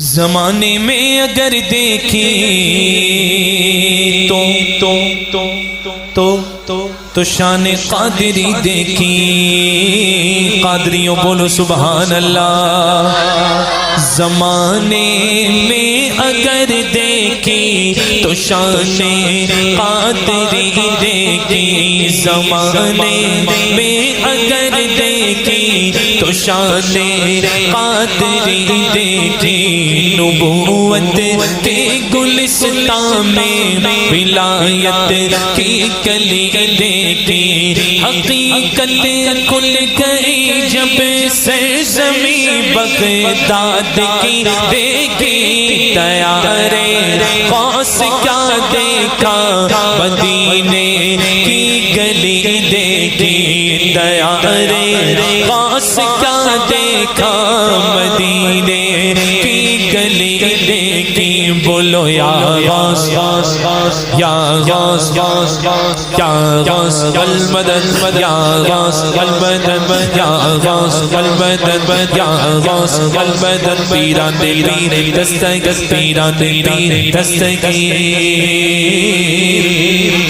زمانے میں اگر دیکھی تو شان قادری دیکھی. قادریوں بولو سبحان اللہ. زمانے میں اگر دیکھی تو شان قادری دیکھی. زمانے میں اگر دیکھی تو شان قادری دیکھی. نبوت کے گلستان میں ولایت کی کلی دیکھی. حقیقت کھل گئی جب سرزمین بغداد کی دیکھی. تیارے غوث کیا دیکھا مدینے کی گلی دیکھی. تیارے غوث کیا دیکھا مدینے کی گلی دیکھی. بولو یا غوث یا غوث یا غوث المدد یا غوث المدد یا غوث المدد یا غوث المدد. پیران تیری دستگیر پیران تیری دستگیر.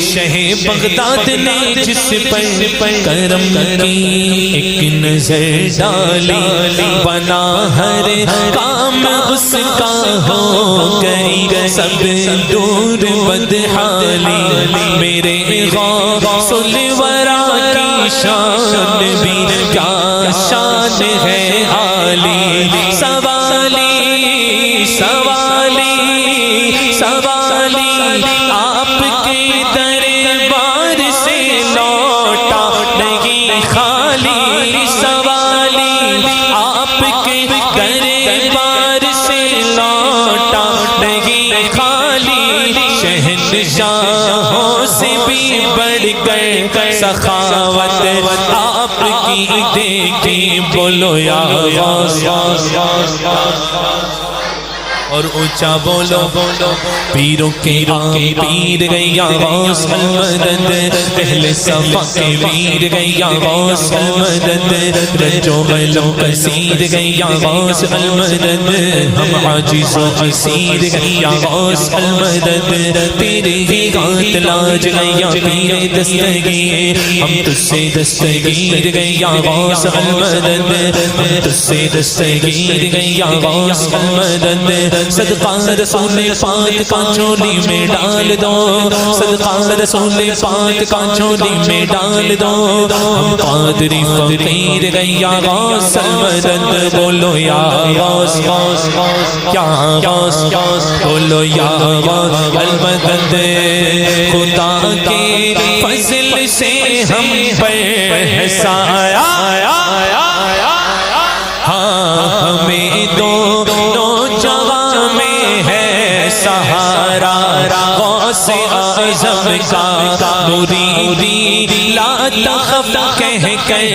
شہ بغداد نے جس پر کرم کی ایک نظر ڈالی بنا ہر کام اس کا ہو گئی سب دور بدحالی. میرے غوث الورا کی شان بھی کیا شان ہے عالی. سوالی سوالی سوالی آپ کے دربار سے لوٹا نہیں خالی. سوالی آپ کے دربار سے لوٹا نہیں خالی. شہنشاہوں سے بھی بڑھ کر سخاوت آپ کی دیکھی. بولو یا غوث اور اونچا بولو پیروں کے پیر گیا غوث المدد. اہل صفا کے ویر گیا غوث المدد. رجو غلو کثیر گیا غوث المدد. ہم عاجز و اسیر گیا غوث المدد. تیرے ہی ہاتھ لاج گیا پیر دستگیر. ہم تجھ سے دستگیر گیا غوث المدد. ہم تجھ سے دستگیر گیا غوث المدد. صدقہ رسول پاک کا چولی میں ڈال دو. صدقہ رسول پاک کا چولی میں ڈال دو. ہم قادری فقیر گیا غوث المدد. بولو یا غوث یا غوث بولو یا غوث المدد. خدا کے فضل سے ہم پر ہے سایہ. ہاں ہمیں دونوں جگہ میں ہے سہارا. غوث اعظم کا مریدی لا تخف کہہ کر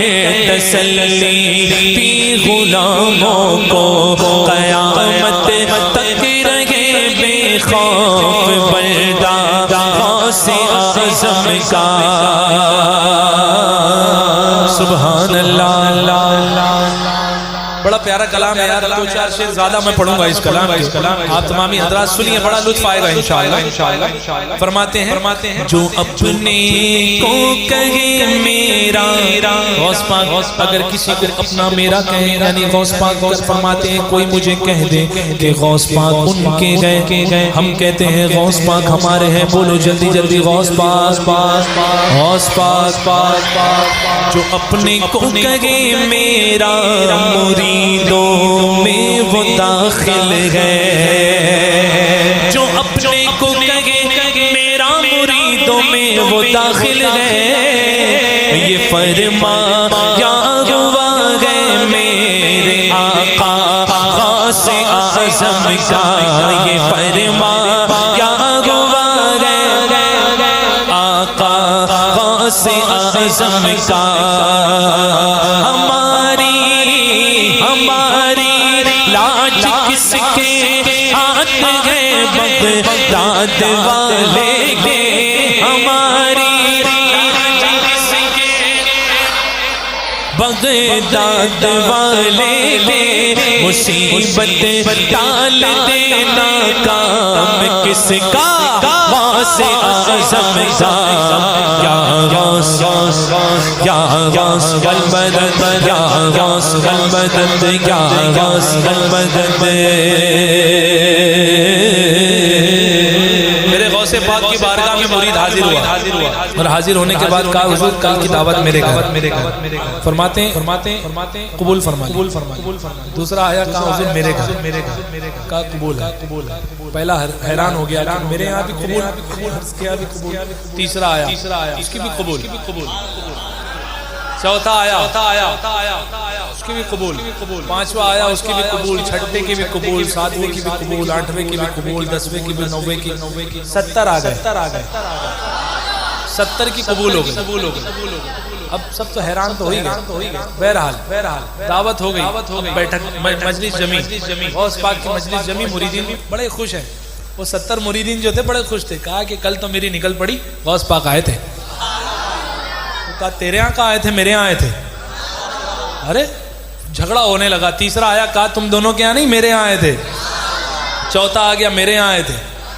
تسلی دی. غلاموں کو قیامت تک رہے بے خوف بردار غوث اعظم کا. سبحان اللہ. بڑا پیارا کلام ہے یار. دو چار شعر زیادہ میں پڑھوں گا اس کلام کے. آپ تمامی حضرات سنیے, بڑا لطف آئے گا انشاءاللہ. فرماتے ہیں جو اپنے کو کہے میرا. غوث پاک اگر کسی کو اپنا میرا کہے, یعنی غوث پاک فرماتے ہیں کوئی مجھے کہہ دے کہ غوث پاک ان کے گئے, ہم کہتے ہیں غوث پاک ہمارے ہیں. بولو جلدی جلدی غوث پاک غوث پاک. جو اپنے کو کہے میرا مریدوں میں وہ داخل ہے. جو اپنے کو کہے میرا مریدوں میں وہ داخل ہے. یہ فرمایا ہوا ہے میرے آقا غوث اعظم کا. یہ فرمایا ہوا ہے آقا غوث اعظم کا. ہماری لاج کس کے ہاتھ ہے بغداد والے کے. ہماری لاج کس کے بغداد والے لے مصیبت ٹال دینا کام کس کا غوث اعظم کا یا غوث یا غوث المدد یا غوث المدد یا غوث المدد میرے غوث پاک کی بارگاہ میں مرید حاضر ہوا اور حاضر ہونے کے بعد کہا حضور کل کی دعوت میرے گھر فرماتے ہیں قبول فرما دوسرا آیا کہا حضور میرے گھر کہا قبول ہے پہلا حیران ہو گیا میرے یہاں بھی قبول تیسرا آیا اس کی بھی قبول چوتھا آیا اس کی بھی قبول پانچواں آیا اس کی بھی قبول چھٹے کی بھی قبول ساتویں کی بھی قبول آٹھویں کی بھی قبول دسویں کی بھی نویں کی 70 آ گئے 70 کی قبول ہو گئی اب سب تو حیران تو ہو ہی گئے بہرحال دعوت ہو گئی بیٹھک مجلس جمی غوث پاک کی مجلس جمی مریدین بڑے خوش ہیں وہ 70 مریدین جو تھے بڑے خوش تھے کہا کہ کل تو میری نکل پڑی غوث پاک آئے تھے کہا تیرے یہاں کہاں آئے تھے میرے یہاں آئے تھے ارے جھگڑا ہونے لگا تیسرا آیا کہا تم دونوں کے یہاں نہیں میرے یہاں آئے تھے چوتھا آ گیا میرے یہاں آئے تھے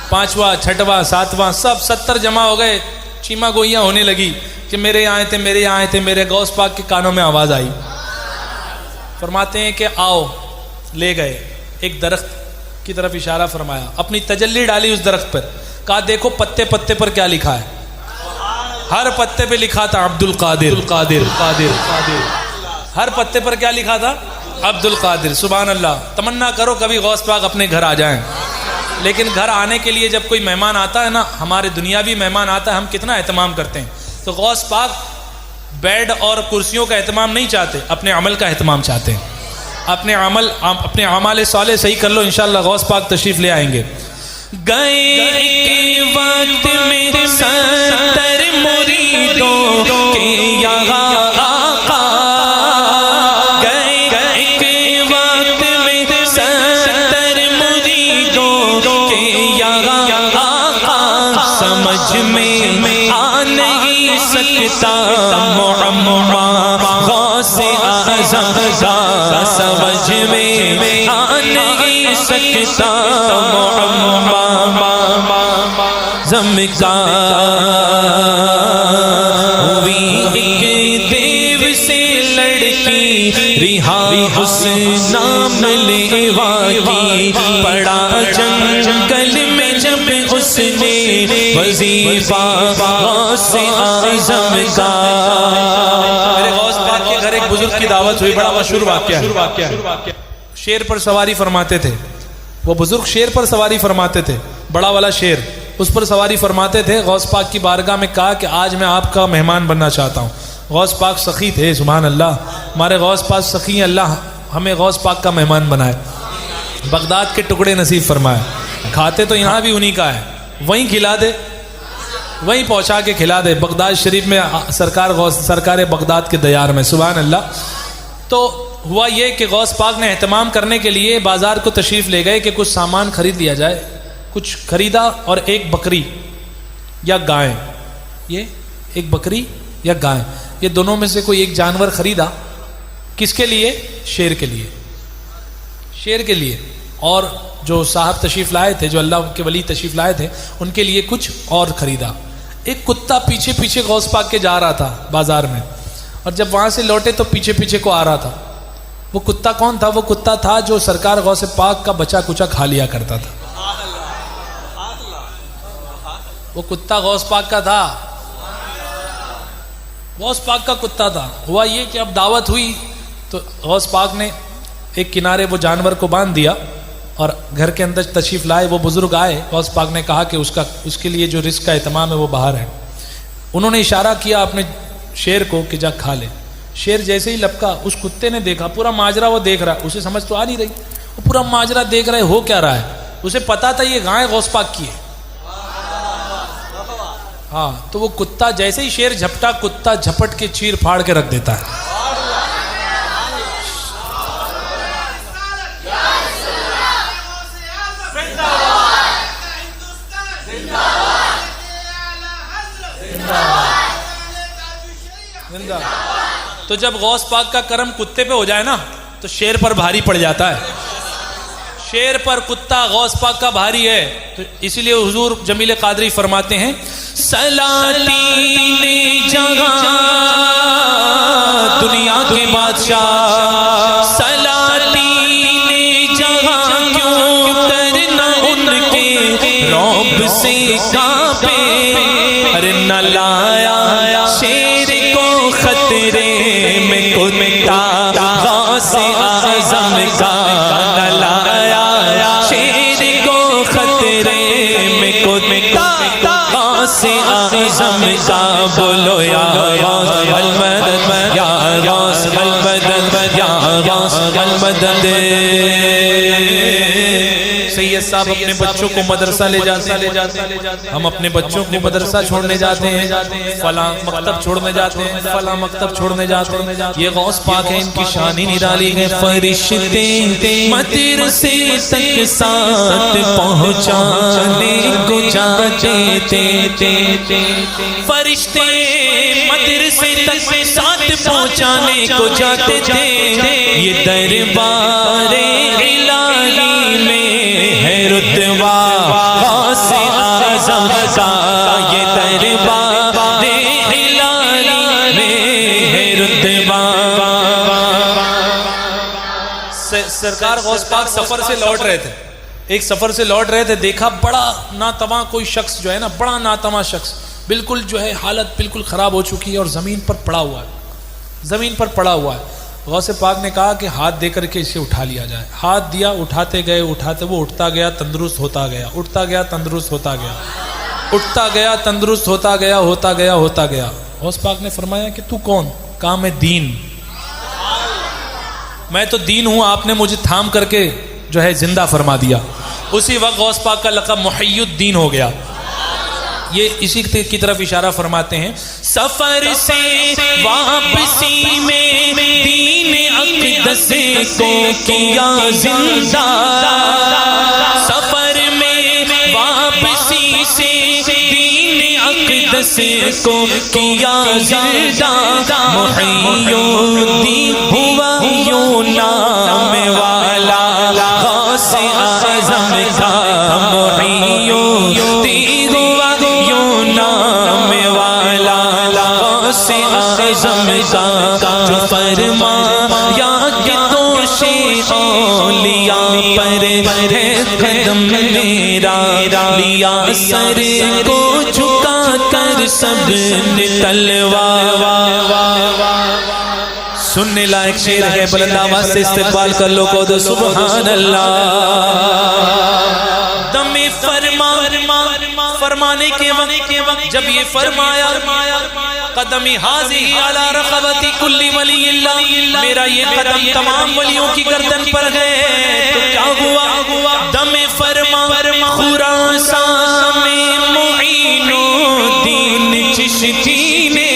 پانچواں چھٹواں ساتواں سب 70 جمع ہو گئے چیما گوئیاں ہونے لگی کہ میرے یہاں آئے تھے میرے غوث پاک کے کانوں میں آواز آئی فرماتے ہیں کہ آؤ لے گئے ایک درخت کی طرف اشارہ فرمایا اپنی تجلی ڈالی اس درخت پر کہا دیکھو پتے پتے پر کیا لکھا ہے ہر پتے پہ لکھا تھا عبد القادر ہر پتے پر کیا لکھا تھا عبد القادر سبحان اللہ تمنا کرو کبھی غوث پاک اپنے گھر آ جائیں لیکن گھر آنے کے لیے جب کوئی مہمان آتا ہے نا ہمارے دنیاوی مہمان آتا ہے ہم کتنا اہتمام کرتے ہیں تو غوث پاک بیڈ اور کرسیوں کا اہتمام نہیں چاہتے اپنے عمل کا اہتمام چاہتے ہیں اپنے اعمال صالح صحیح کر لو انشاءاللہ غوث پاک تشریف لے آئیں گے گئے وقت میں 70 مریدوں کے یہاں آقا گئے وقت میں 70 مریدوں کے یہاں آقا سمجھ میں آ نہیں سکتا معمہ غوث اعظم کا سمجھ میں آ نہیں سکتا معمہ زم کا ہوئی ایک دیو سے لڑکی رہا اس نام لیوا کی پڑا جنگل میں جب اس نے وظیفہ غوث اعظم کا میرے غوث پاک کے گھر ایک بزرگ کی دعوت ہوئی بڑا مشہور واقعہ ہے شیر پر سواری فرماتے تھے وہ بزرگ شیر پر سواری فرماتے تھے بڑا والا شیر اس پر سواری فرماتے تھے غوث پاک کی بارگاہ میں کہا کہ آج میں آپ کا مہمان بننا چاہتا ہوں غوث پاک سخی تھے سبحان اللہ ہمارے غوث پاک سخی ہیں اللہ ہمیں غوث پاک کا مہمان بنائے بغداد کے ٹکڑے نصیب فرمائے کھاتے تو یہاں بھی انہی کا ہے وہیں کھلا دے وہیں پہنچا کے کھلا دے بغداد شریف میں سرکار بغداد کے دیار میں سبحان اللہ تو ہوا یہ کہ غوث پاک نے اہتمام کرنے کے لیے بازار کو تشریف لے گئے کہ کچھ سامان خرید لیا جائے کچھ خریدا اور ایک بکری یا گائے یہ ایک بکری یا گائے یہ دونوں میں سے کوئی ایک جانور خریدا کس کے لیے شیر کے لیے اور جو صاحب تشریف لائے تھے جو اللہ کے ولی تشریف لائے تھے ان کے لیے کچھ اور خریدا ایک کتا پیچھے پیچھے غوث پاک کے جا رہا تھا بازار میں اور جب وہاں سے لوٹے تو پیچھے پیچھے کو آ رہا تھا وہ کتا کون تھا وہ کتا تھا جو سرکار غوث پاک کا بچا کچا کھا لیا کرتا تھا وہ کتا غوث پاک کا تھا غوث پاک کا کتا تھا ہوا یہ کہ اب دعوت ہوئی تو غوث پاک نے ایک کنارے وہ جانور کو باندھ دیا اور گھر کے اندر تشریف لائے وہ بزرگ آئے غوث پاک نے کہا کہ اس کے لیے جو رزق کا اہتمام ہے وہ باہر ہے انہوں نے اشارہ کیا اپنے شیر کو کہ جا کھا لے شیر جیسے ہی لپکا اس کتے نے دیکھا پورا ماجرا وہ دیکھ رہا اسے سمجھ تو آ نہیں رہی وہ پورا ماجرا دیکھ رہا ہے ہو کیا رہا ہے اسے پتا تھا یہ گائے غوث پاک کی ہے ہاں تو وہ کتا جیسے ہی شیر جھپٹا کتا جھپٹ کے چیر پھاڑ کے رکھ دیتا ہے تو جب غوث پاک کا کرم کتے پہ ہو جائے نا تو شیر پر بھاری پڑ جاتا ہے. شیر پر کتا غوث پاک کا بھاری ہے. تو اسی لیے حضور جمیل قادری فرماتے ہیں سلاطین جہاں دنیا کے بادشاہ سلاطین جہاں کیوں کرنا ان کے رعب سے کانپے. ارے نہ لایا شیر کو خطرے میں کتا غوث اعظم کا نہ لایا شیر کو خطرے میں کتا غوث اعظم کا. بولو یا غوث المدد یا غوث المدد یا غوث المدد. سید صاحب اپنے بچوں کو مدرسہ لے جاتے ہیں. ہم اپنے بچوں کو مدرسہ چھوڑنے جاتے ہیں, فلاں مکتب چھوڑنے جاتے ہیں, فلاں مکتب چھوڑنے جاتے ہیں. یہ غوث پاک ہے, ان کی شان ہی نرالی ہے. فرشتے مدرسے تک ساتھ پہنچانے کو جاتے تھے. فرشتے مدرسے تک ساتھ پہنچانے کو جاتے تھے. یہ دربار الہی میں ہے رتبہ غوث اعظم کا. یہ دربار الہی میں ہے رتبہ. سرکار غوث پاک سفر سے لوٹ رہے تھے. ایک سفر سے لوٹ رہے تھے, دیکھا بڑا ناتواں کوئی شخص جو ہے نا, بڑا ناتواں شخص, بالکل جو ہے حالت بالکل خراب ہو چکی ہے اور زمین پر پڑا ہوا ہے. زمین پر پڑا ہوا ہے. غوث پاک نے کہا کہ ہاتھ دے کر کے اسے اٹھا لیا جائے. ہاتھ دیا, اٹھاتے گئے, وہ اٹھتا گیا, تندرست ہوتا گیا, اٹھتا گیا, تندرست ہوتا گیا, اٹھتا گیا, تندرست ہوتا گیا, ہوتا گیا. غوث پاک نے فرمایا کہ تو کون؟ کہا میں دین, میں تو دین ہوں, آپ نے مجھے تھام کر کے جو ہے زندہ فرما دیا. اسی وقت غوث پاک کا لقب محی الدین ہو گیا. یہ اسی کی طرف اشارہ فرماتے ہیں. سفر سے واپسی میں دین اقدس کو کیا زندہ. سفر میں واپسی سے دین اقدس کو کیا زندہ. محی الدین ہوا یوں نام والا غوث اعظم کا. محی الدین ہوا یوں نام والا غوث اعظم کا. جو فرمایا کہ دوش اولیاء پر ہے قدم میرا, لیا سر کو جھکا کر سب نے تلوار. سننے لائق شعر ہے, بلند آواز سے استقبال کر لو کو دو سبحان اللہ. دم فرمانے کے وقت جب یہ فرمایا قدمی حاضی علی رقبتی کل ولی اللہ, میرا یہ قدم تمام ولیوں کی گردن پر ہے. تو کیا ہوا؟ دم فرما خراسان میں معین الدین چشتی نے,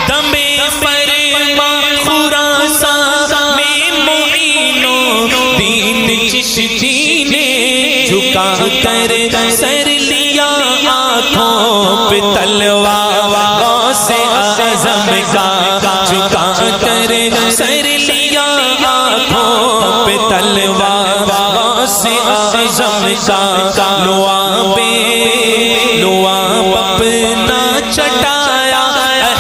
دم فرما خراسان میں معین الدین چشتی نے, جھکا کر سر لیا آنکھوں پہ تلوار غوث اعظم کا. جھکا کر سر لیا آنکھوں پہ تلوار غوث اعظم کا. لواب اپنا چٹایا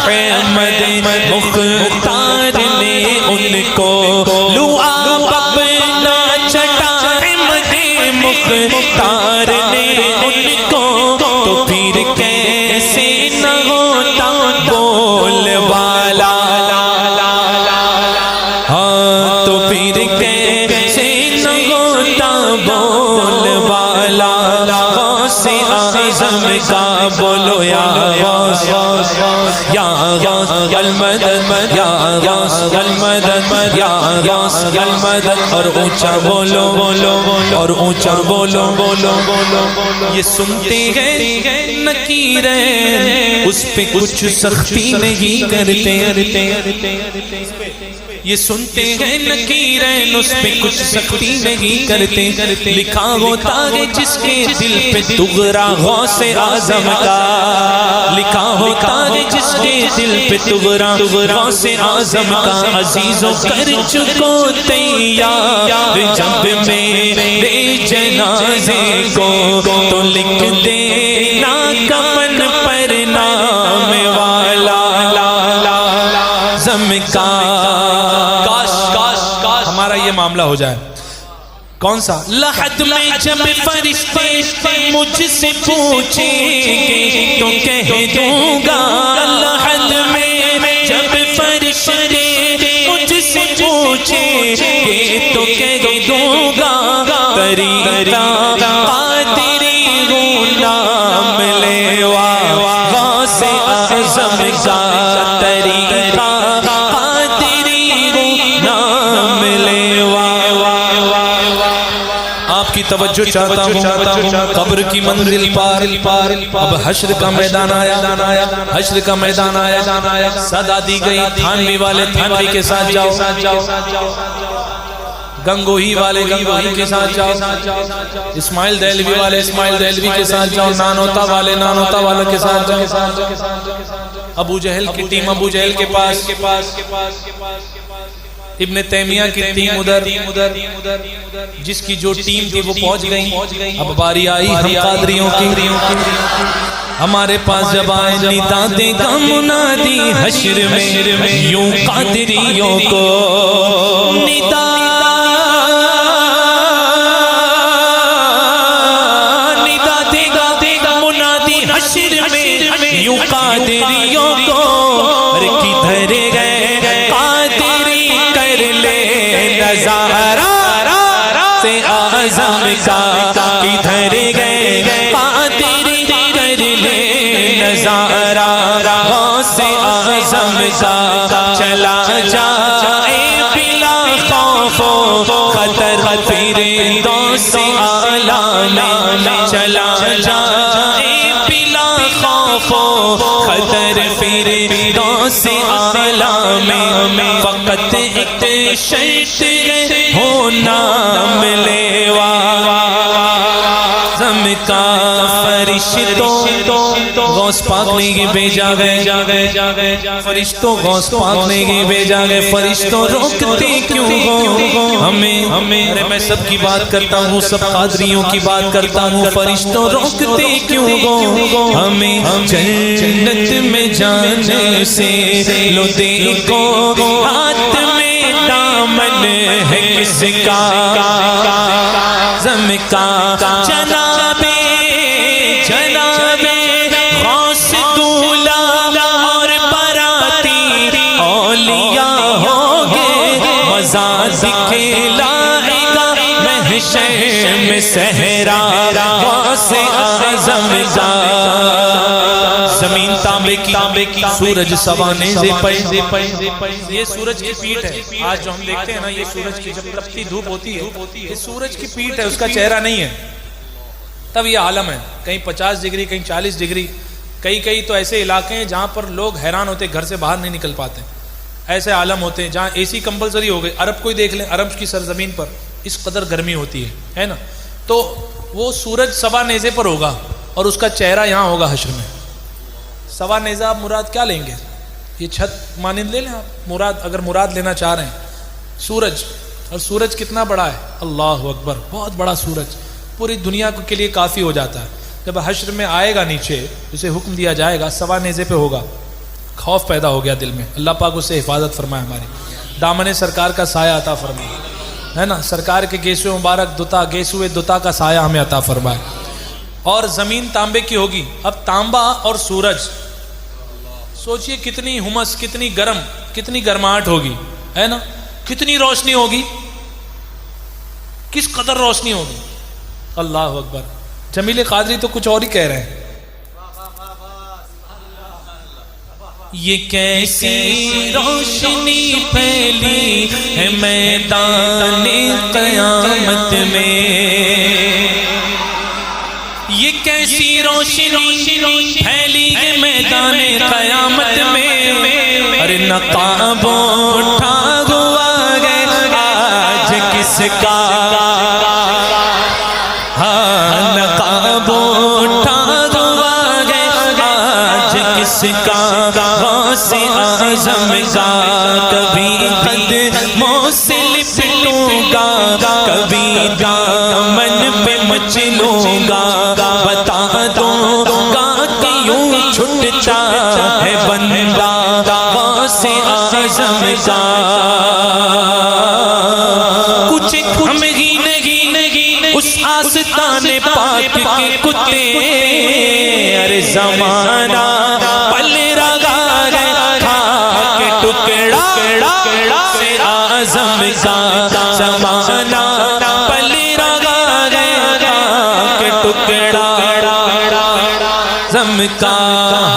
احمد مختار نے ان کو. لواب اپنا چٹایا احمد مختار نے ان کو. تو پھر کیسے نہ ہوتا بول والا, ہاں تو پھر کیسے نہ ہوتا بول والا غوث اعظم کا. بولو یا غوث یا غوث المدد یا غوث المدد یا غوث المدد. اور اونچا بولو اور اونچا بولو. یہ سنتے ہیں نکیریں, اس پہ کچھ سختی نہیں کرتے. یہ سنتے ہیں نکیرین اس پہ کچھ سختی نہیں کرتے، لکھا ہوتا ہے جس کے دل پہ تغرا غوث اعظم کا، لکھا ہوتا ہے جس کے دل پہ تغرا غوث اعظم کا، عزیزوں کر چکو تیار جب میرے جنازے کو تو لکھ دینا کفن پر نام والا اعظم کا۔ کاش کاش کاش ہمارا یہ معاملہ ہو جائے۔ کون سا؟ لحد میں جب فرشتے مجھ سے پوچھیں گے تو کہہ دوں گا، لحد میں جب فرشتے مجھ سے پوچھیں گے تو کہہ دوں گا، طریقہ قادری غلام لیوا غوث اعظم کا، طریقہ قادری غلام لیوا۔ آپ کی توجہ چاہتا ہوں، قبر کی منزل پار، اب حشر کا میدان آیا، حشر کا میدان آیا، صدا دی گئی تھانوی والے تھانوی کے ساتھ جاؤ، گنگوہی والے گنگوہی کے ساتھ جاؤ، اسماعیل دہلوی والے اسماعیل دہلوی کے ساتھ جاؤ، نانوتا والے نانوتا والے کے ساتھ جاؤ، ابو جہل کی ٹیم ابو جہل کے پاس، ابن تیمیہ کی ٹیم ادھر، جس کی جو ٹیم تھی وہ پہنچ گئی۔ اب باری آئی ہم قادریوں کی، ہمارے پاس جب آئے ندا دے گا منادی حشر میں یوں قادریوں کو ندا دے گا منادی حشر میں یوں قادریوں کو، ارے کدھر گئے قادری کر لے نظارہ سے اعظم کا، کدھر گئے قادری کر لے نظارہ غوث اعظم کا، چلا جائے بلا خوف و خطر فردوس اعلی میں، چلا جائے بلا خوف و خطر فردوس اعلی میں، فقط ایک شرط ہے ہو نام لیوا اعظم کا، فرشتوں غوث پاک نے یہ بھیجا گئے، فرشتوں غوث پاک نے یہ بھیجا گئے، فرشتوں روکتے کیوں ہو ہمیں؟ ارے میں سب کی بات کرتا ہوں، سب قادریوں کی بات کرتا ہوں، فرشتوں روکتے کیوں ہو ہمیں؟ جنت میں جانے سے لو دیکھو ہاتھ میں دامن ہے کس کا، اعظم کا، جناب غوث دولا اور براتی اولیاء ہوگے، مزہ دکھلائے گا محشر میں صحرا غوث اعظم کا۔ زمین تانبے کی، سورج سوانے سے پہ، یہ سورج کی پیٹھ ہے۔ آج جو ہم دیکھتے ہیں نا، یہ سورج کی جب تپتی دھوپ ہوتی ہے، یہ سورج کی پیٹھ ہے، اس کا چہرہ نہیں ہے، تب یہ عالم ہے۔ کہیں 50 ڈگری، کہیں 40 ڈگری، کئی تو ایسے علاقے ہیں جہاں پر لوگ حیران ہوتے، گھر سے باہر نہیں نکل پاتے، ایسے عالم ہوتے ہیں جہاں اے سی کمپلسری ہو گئے۔ عرب کو ہی دیکھ لیں، عرب کی سرزمین پر اس قدر گرمی ہوتی ہے نا، تو وہ سورج سوا نیزے پر ہوگا اور اس کا چہرہ یہاں ہوگا حشر میں۔ سوا نیزہ آپ مراد کیا لیں گے؟ یہ چھت مانند لے لیں آپ، مراد اگر مراد لینا چاہ رہے ہیں سورج، اور سورج کتنا بڑا ہے، اللہ اکبر، بہت بڑا سورج، پوری دنیا کے لیے کافی ہو جاتا ہے۔ جب حشر میں آئے گا نیچے، اسے حکم دیا جائے گا، سوا نیزے پہ ہوگا، خوف پیدا ہو گیا دل میں، اللہ پاک اسے حفاظت فرمائے، ہماری دامن سرکار کا سایہ عطا فرمائے، ہے نا، سرکار کے گیسوئے مبارک دتا، گیسوئے دتا کا سایہ ہمیں عطا فرمائے۔ اور زمین تانبے کی ہوگی۔ اب تانبا اور سورج، سوچئے کتنی ہمس، کتنی گرم، کتنی گرماہٹ ہوگی، ہے نا، کتنی روشنی ہوگی، کس قدر روشنی ہوگی، اللہ اکبر۔ جمیل قادری تو کچھ اور ہی کہہ رہے ہیں، یہ کیسی روشنی پھیلی ہے میدان قیامت میں، یہ کیسی روشنی پھیلی ہے میدان قیامت میں، ارے نقاب اٹھا ہوا اعظم کا کبھی قدموں سے لپٹوں گا کبھی دامن پہ مچلوں گا بتا دوں گا کہ یوں چھٹتا ہے بندہ غوث اعظم کا کچھ ہم ہی نہیں اس آستان پاک کے کتے ارے زمانہ پل رگا ہے کھا کے ٹکڑا سے اعظم کا زمانہ پل رگا ہے کھا کے ٹکڑا اعظم کا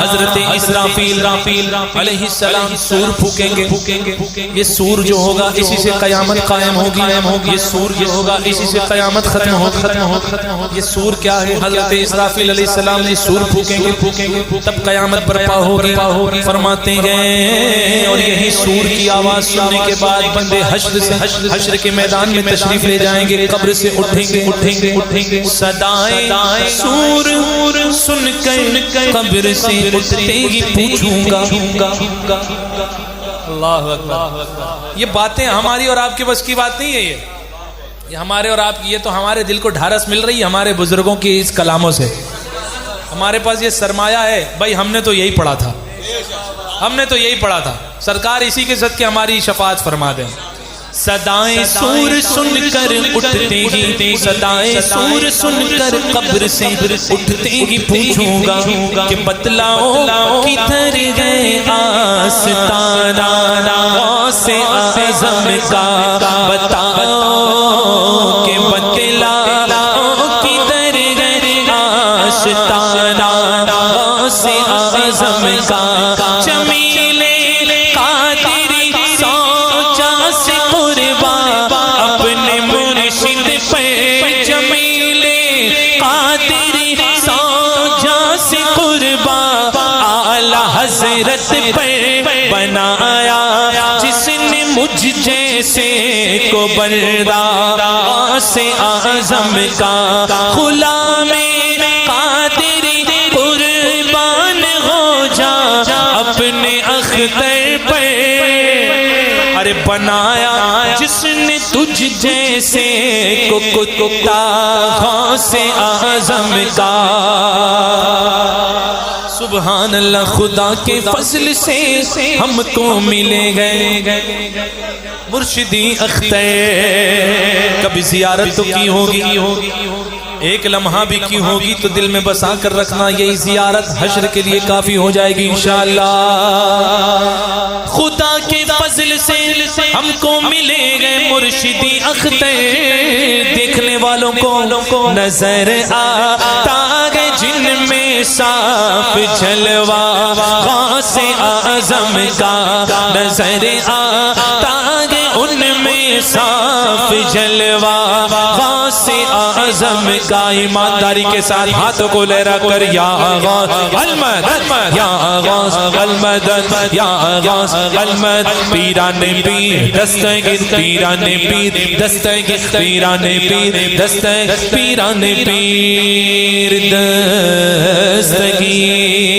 حضرت اسرافیل علیہ السلام سور پھونکیں گے یہ سور جو ہوگا اسی سے قیامت قائم ہوگی یہ سور جو ہوگا اسی سے قیامت ختم ہوگی یہ سور کیا ہے حضرت اسرافیل علیہ السلام نے سور پھونکیں گے تب قیامت برپا ہوگی فرماتے ہیں اور یہی سور کی آواز سننے کے بعد بندے حشر کے میدان میں تشریف لے جائیں گے قبر سے اٹھیں گے صدائیں سور سن کر قبر سے اٹھتے ہی پوچھوں گا اللہ اکبر یہ باتیں ہماری اور آپ کے بس کی بات نہیں ہے یہ ہمارے اور آپ کی یہ تو ہمارے دل کو ڈھارس مل رہی ہے ہمارے بزرگوں کی اس کلاموں سے ہمارے پاس یہ سرمایہ ہے بھائی ہم نے تو یہی پڑھا تھا سرکار اسی کے صدقے ہماری شفاعت فرما دیں صدائیں سور سن کر اٹھتے ہی صدائیں سور سن کر قبر سے اٹھتے ہی پوچھوں گا کہ بتلاؤ کدھر گئے آستانہ غوث اعظم کا بتاؤ کہ بتلاؤ کدھر گئے آستانہ غوث اعظم کا جمیل قادری سوچا سے قربا اپنے مرشد پہ جمیل قادری سوچا سے قربا اعلی حضرت پہ بنایا جس نے مجھ جیسے کو بردہ غوث اعظم کا غلام قادری قربان ہو جا اپنے اختر پہ ارے بنایا جس نے تجھ جیسے کو کتا غوث اعظم کا سبحان اللہ خدا کے فضل سے ہم کو ملے گئے مرشدی اختر کبھی زیارت تو کی ہوگی ایک لمحہ بھی کی ہوگی تو دل میں بسا کر رکھنا یہی زیارت حشر کے لیے کافی ہو جائے گی انشاءاللہ خدا کے فضل سے ہم کو ملے گئے مرشدی اختر دیکھنے والوں کو نظر آتا ہے جن میں صاف جلوہ غوث اعظم کا نظر آتا ہے ان میں صاف جلوہ غوث اعظم کا ایمانداری کے ساتھ ہاتھوں کو لہرا کر یا غوث المدد یا غوث المدد یا غوث المدد پیران پیر دستگیر پیران پیر دستگیر پیران پیر دستگیر پیران پیر دستگیر